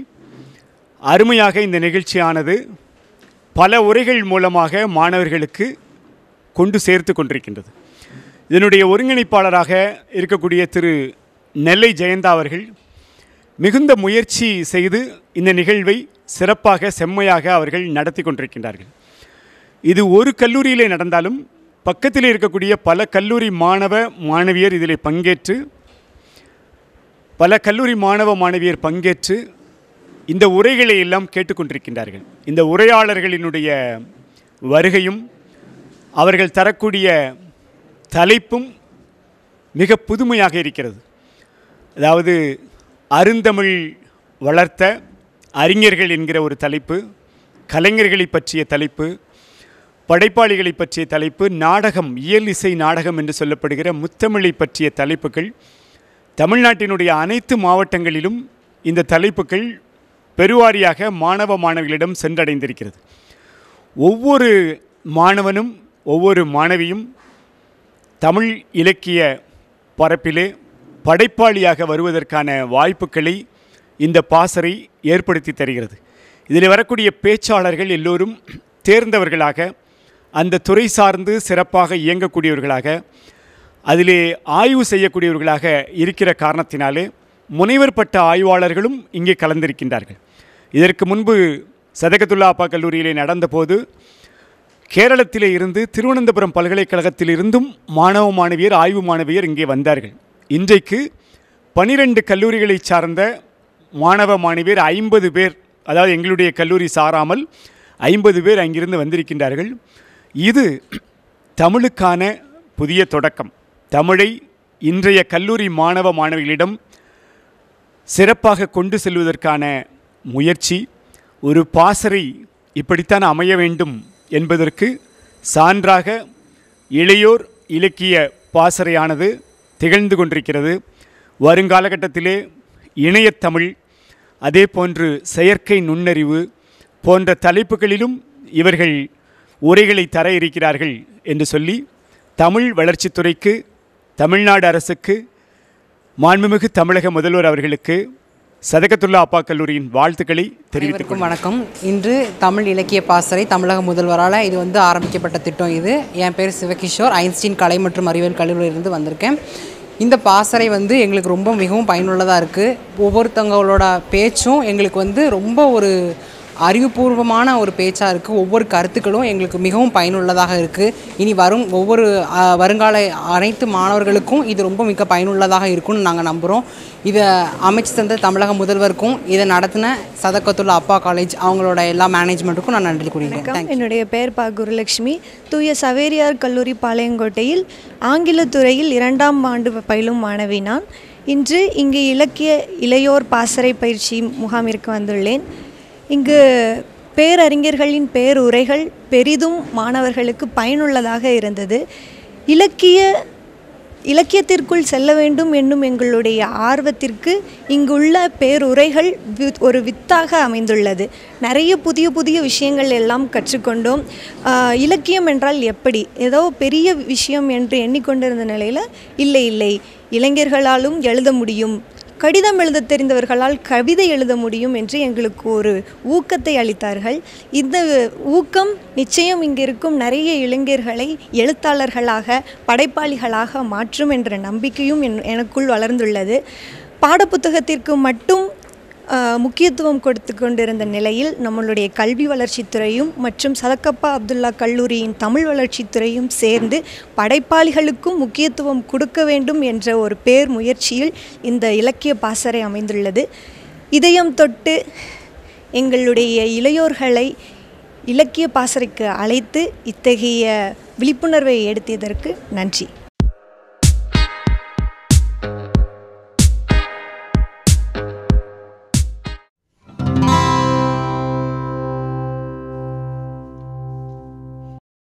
அருமையாக இந்த நிகழ்ச்சியானது பல உரைகள் மூலமாக மாணவர்களுக்கு கொண்டு சேர்த்து கொண்டிருக்கின்றது. இதனுடைய ஒருங்கிணைப்பாளராக இருக்கக்கூடிய திரு நெல்லை ஜெயந்தா அவர்கள் மிகுந்த முயற்சி செய்து இந்த நிகழ்வை சிறப்பாக செம்மையாக அவர்கள் நடத்தி கொண்டிருக்கின்றார்கள். இது ஒரு கல்லூரியிலே நடந்தாலும் பக்கத்தில் இருக்கக்கூடிய பல கல்லூரி மாணவ மாணவியர் இதில் பங்கேற்று இந்த உரைகளை எல்லாம் கேட்டுக்கொண்டிருக்கின்றார்கள். இந்த உரையாளர்களினுடைய வருகையும் அவர்கள் தரக்கூடிய தலைப்பும் மிக புதுமையாக இருக்கிறது. அதாவது அருந்தமிழ் வளர்த்த அறிஞர்கள் என்கிற ஒரு தலைப்பு, கலைஞர்களை பற்றிய தலைப்பு, படைப்பாளிகளை பற்றிய தலைப்பு, நாடகம், இயல் இசை நாடகம் என்று சொல்லப்படுகிற முத்தமிழை பற்றிய தலைப்புகள் தமிழ்நாட்டினுடைய அனைத்து மாவட்டங்களிலும் இந்த தலைப்புகள் பெருவாரியாக மாணவ மாணவிகளிடம் சென்றடைந்திருக்கிறது. ஒவ்வொரு மாணவனும் ஒவ்வொரு மாணவியும் தமிழ் இலக்கிய பரப்பிலே படைப்பாளியாக வருவதற்கான வாய்ப்புகளை இந்த பாசறை ஏற்படுத்தி தருகிறது. இதில் வரக்கூடிய பேச்சாளர்கள் எல்லோரும் தேர்ந்தவர்களாக, அந்த துறை சார்ந்து சிறப்பாக இயங்கக்கூடியவர்களாக, அதிலே ஆய்வு செய்யக்கூடியவர்களாக இருக்கிற காரணத்தினாலே முனைவர் பட்ட ஆய்வாளர்களும் இங்கே கலந்திருக்கின்றார்கள். இதற்கு முன்பு சதகத்துல்லா அப்பா கல்லூரியிலே நடந்தபோது கேரளத்திலே இருந்து திருவனந்தபுரம் பல்கலைக்கழகத்தில் இருந்தும் மாணவ மாணவியர் ஆய்வு மாணவியர் இங்கே வந்தார்கள். இன்றைக்கு 12 கல்லூரிகளை சார்ந்த மாணவ மாணவியர் 50 பேர், அதாவது எங்களுடைய கல்லூரி சாராமல் 50 பேர் அங்கிருந்து வந்திருக்கின்றார்கள். இது தமிழுக்கான புதிய தொடக்கம். தமிழை இன்றைய கல்லூரி மாணவ மாணவிகளிடம் சிறப்பாக கொண்டு செல்வதற்கான முயற்சி. ஒரு பாசறை இப்படித்தான் அமைய வேண்டும் என்பதற்கு சான்றாக இளையோர் இலக்கிய பாசறையானது திகழ்ந்து கொண்டிருக்கிறது. வருங்காலகட்டத்திலே இணையத்தமிழ், அதே போன்று செயற்கை நுண்ணறிவு போன்ற தலைப்புகளிலும் இவர்கள் உரைகளை தர இருக்கிறார்கள் என்று சொல்லி தமிழ் வளர்ச்சித்துறைக்கு, தமிழ்நாடு அரசுக்கு, மாண்புமிகு தமிழக முதல்வர் அவர்களுக்கு சதகத்துல்லா அப்பா கல்லூரியின் வாழ்த்துக்களை தெரிவித்துக் வணக்கம். இன்று தமிழ் இலக்கிய பாசறை தமிழக முதல்வரால் இது ஆரம்பிக்கப்பட்ட திட்டம். இது என் பேர் சிவகிஷோர், ஐன்ஸ்டீன் கலை மற்றும் அறிவியல் கல்லூரியிலிருந்து வந்திருக்கேன். இந்த பாசறை எங்களுக்கு ரொம்ப மிகவும் பயனுள்ளதாக இருக்குது. ஒவ்வொருத்தவங்களோட பேச்சும் எங்களுக்கு ரொம்ப ஒரு அறிவுபூர்வமான ஒரு பேச்சாக இருக்குது. ஒவ்வொரு கருத்துக்களும் எங்களுக்கு மிகவும் பயனுள்ளதாக இருக்குது. இனி வரும் வருங்கால அனைத்து மாணவர்களுக்கும் இது ரொம்ப மிக பயனுள்ளதாக இருக்கும்னு நாங்கள் நம்புகிறோம். இதை அமைச்சு தந்த தமிழக முதல்வருக்கும், இதை நடத்தின சதகத்துல்லா அப்பா காலேஜ் அவங்களோட எல்லா மேனேஜ்மெண்ட்டுக்கும் நான் நன்றி கூறுகிறேன். என்னுடைய பெயர் குருலட்சுமி. தூய சவேரியார் கல்லூரி பாளையங்கோட்டையில் ஆங்கிலத்துறையில் 2ஆம் ஆண்டு பயிலும் மாணவி நான். இன்று இங்கு இலக்கிய இளையோர் பாசறை பயிற்சி முகாமிற்கு வந்துள்ளேன். இங்கு பேரறிஞர்களின் பேருரைகள் பெரிதும் மாணவர்களுக்கு பயனுள்ளதாக இருந்தது. இலக்கியத்திற்குள் செல்ல வேண்டும் என்னும் எங்களுடைய ஆர்வத்திற்கு இங்குள்ள பேருரைகள் ஒரு வித்தாக அமைந்துள்ளது. நிறைய புதிய புதிய விஷயங்கள் எல்லாம் கற்றுக்கொண்டோம். இலக்கியம் என்றால் எப்படி, ஏதோ பெரிய விஷயம் என்று எண்ணிக்கொண்டிருந்த நிலையில் இல்லை, இளைஞர்களாலும் எழுத முடியும், கடிதம் எழுத தெரிந்தவர்களால் கவிதை எழுத முடியும் என்று எங்களுக்கு ஒரு ஊக்கத்தை அளித்தார்கள். இந்த ஊக்கம் நிச்சயம் இங்கே இருக்கும் நிறைய இளைஞர்களை எழுத்தாளர்களாக, படைப்பாளிகளாக மாற்றும் என்ற நம்பிக்கையும் எனக்குள் வளர்ந்துள்ளது. பாடப்புத்தகத்திற்கு மட்டும் முக்கியத்துவம் கொடுத்து கொண்டிருந்த நிலையில் நம்மளுடைய கல்வி வளர்ச்சித்துறையும் மற்றும் சதகப்பா அப்துல்லா கல்லூரியின் தமிழ் வளர்ச்சித்துறையும் சேர்ந்து படைப்பாளிகளுக்கும் முக்கியத்துவம் கொடுக்க வேண்டும் என்ற ஒரு பேர் முயற்சியில் இந்த இலக்கிய பாசறை அமைந்துள்ளது. இதயம் தொட்டு எங்களுடைய இளையோர்களை இலக்கிய பாசறைக்கு அழைத்து இத்தகைய விழிப்புணர்வை எடுத்ததற்கு நன்றி.